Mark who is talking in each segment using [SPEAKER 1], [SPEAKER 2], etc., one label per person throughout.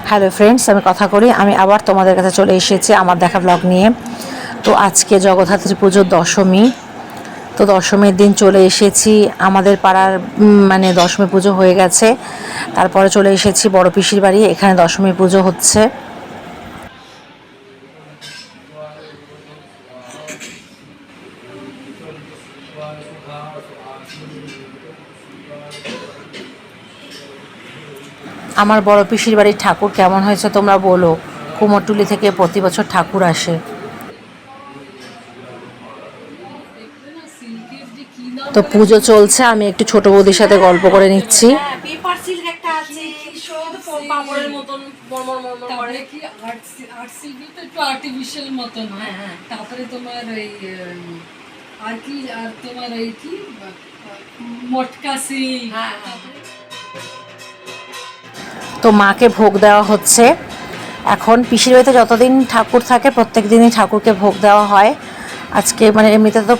[SPEAKER 1] Hello friends, আমি কথা করি। আমি আবার তোমাদের কাছে চলে এসেছি আমার দেখা ব্লগ নিয়ে। তো আজকে জগদ্ধাত্রী পুজোর দশমী। তো দশমীর দিন চলে এসেছি আমাদের পাড়ার, মানে দশমী পুজো হয়ে গেছে, তারপরে চলে এসেছি বড় পিসির বাড়ি। এখানে দশমী পুজো হচ্ছে। আমার বড় পিসির বাড়ির ঠাকুর কেমন হয়েছে তোমরা বলো। কুমোরটুলি থেকে প্রতি বছর ঠাকুর আসে। তো পুজো চলছে, আমি একটু ছোট বৌদির সাথে গল্প করে নিচ্ছি।
[SPEAKER 2] পেপার সিল্ক একটা আছে, পাপড়ের মতন মরমর করে কি আর্ট সিল্ক তো একটু আর্টিফিশিয়াল মতন হয়। তারপরে তোমার এই আর কি, আর তোমার এই কি মটকা সিল্ক।
[SPEAKER 1] তো মাকে ভোগ দেওয়া হচ্ছে। এখন পিসির বাড়িতে যতদিন ঠাকুর থাকে প্রত্যেক দিনই ঠাকুরকে ভোগ দেওয়া হয়। আজকে মানে এমনিতে তো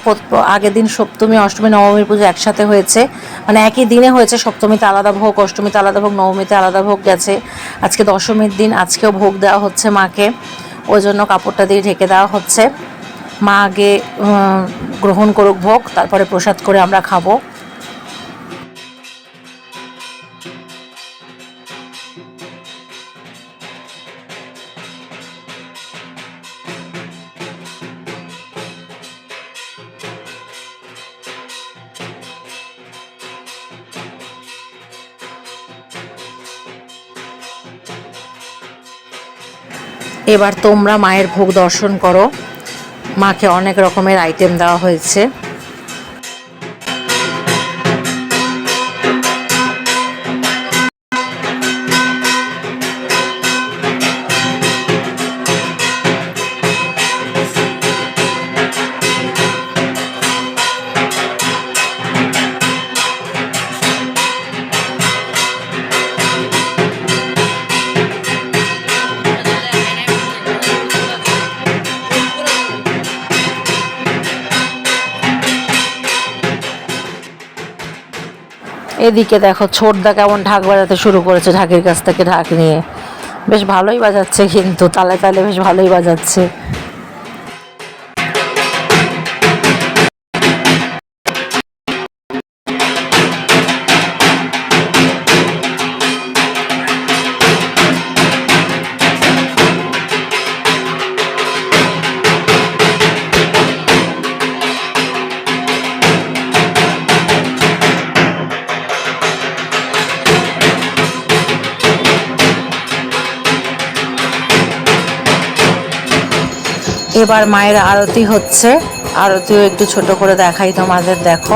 [SPEAKER 1] আগের দিন সপ্তমী অষ্টমী নবমীর পুজো একসাথে হয়েছে, মানে একই দিনে হয়েছে। সপ্তমীতে আলাদা ভোগ, অষ্টমীতে আলাদা ভোগ, নবমীতে আলাদা ভোগ গেছে। আজকে দশমীর দিন, আজকেও ভোগ দেওয়া হচ্ছে মাকে। ওই জন্য কাপড়টা দিয়ে ঢেকে দেওয়া হচ্ছে। মা আগে গ্রহণ করুক ভোগ, তারপরে প্রসাদ করে আমরা খাবো। এবার তোমরা মায়ের ভোগ দর্শন করো। মাকে অনেক রকমের আইটেম দেওয়া হয়েছে। এদিকে দেখো ছোটদা কেমন ঢাক বাজাতে শুরু করেছে, ঢাকের কাছ থেকে ঢাক নিয়ে। বেশ ভালোই বাজাচ্ছে, কিন্তু তালে তালে বেশ ভালোই বাজাচ্ছে। এবার মায়ের আরতি হচ্ছে। আরতিও একটু ছোট করে দেখাই তোমাদের, দেখো।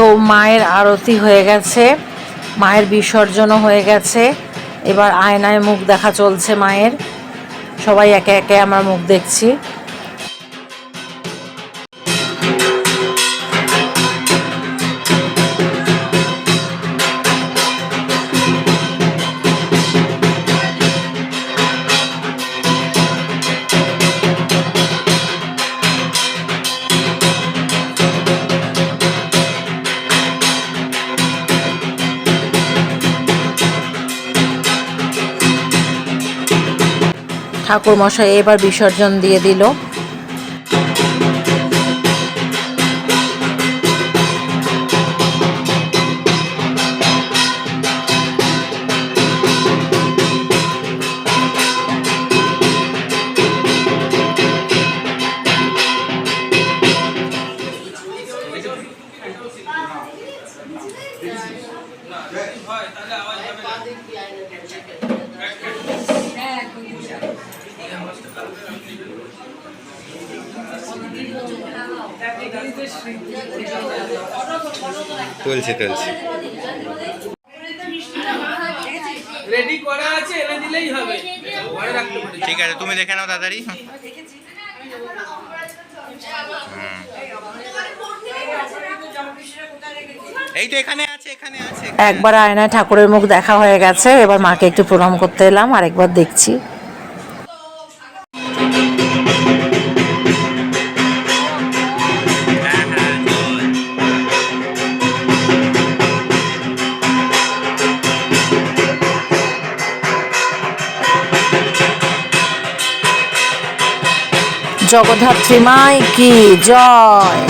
[SPEAKER 1] তো মায়ের আরতি হয়ে গেছে, মায়ের বিসর্জনও হয়ে গেছে। এবার আয়নায় মুখ দেখা চলছে মায়ের। সবাই একে একে আমরা মুখ দেখছি। ঠাকুর মশাই এবার বিসর্জন দিয়ে দিল।
[SPEAKER 3] তুলছি
[SPEAKER 4] রেডি করা আছে, এনে দিলেই হবে, ঘরে রাখতে পারি।
[SPEAKER 3] ঠিক আছে, তুমি দেখে নাও তাড়াতাড়ি। এই তো এখানে আছে।
[SPEAKER 1] একবার আয়নায় ঠাকুরের মুখ দেখা হয়ে গেছে, এবার মাকে একটু প্রণাম করতে এলাম, আরেকবার দেখছি। জগদ্ধাত্রী মাই কি জয়।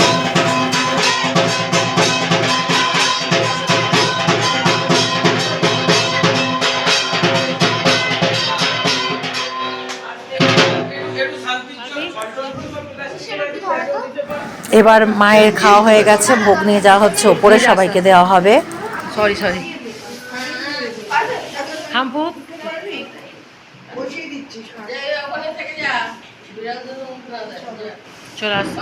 [SPEAKER 1] এবার মায়ের খাওয়া হয়ে গেছে, ভোগ নিয়ে যাওয়া হচ্ছে ওপরে, সবাইকে দেওয়া হবে। সরি হাম্পু চলে আসছে।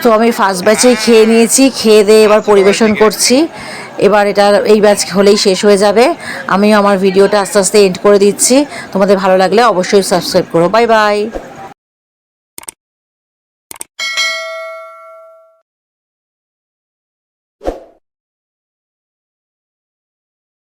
[SPEAKER 1] তো আমি ফার্স্ট ব্যাচেই খেয়ে নিয়েছি, খেয়ে দিয়ে এবার পরিবেশন করছি। এবার এই ব্যাচ হলেই শেষ হয়ে যাবে। আমিও আমার ভিডিওটা আস্তে আস্তে এন্ড করে দিচ্ছি। তোমাদের ভালো লাগলে অবশ্যই সাবস্ক্রাইব করো। Bye bye.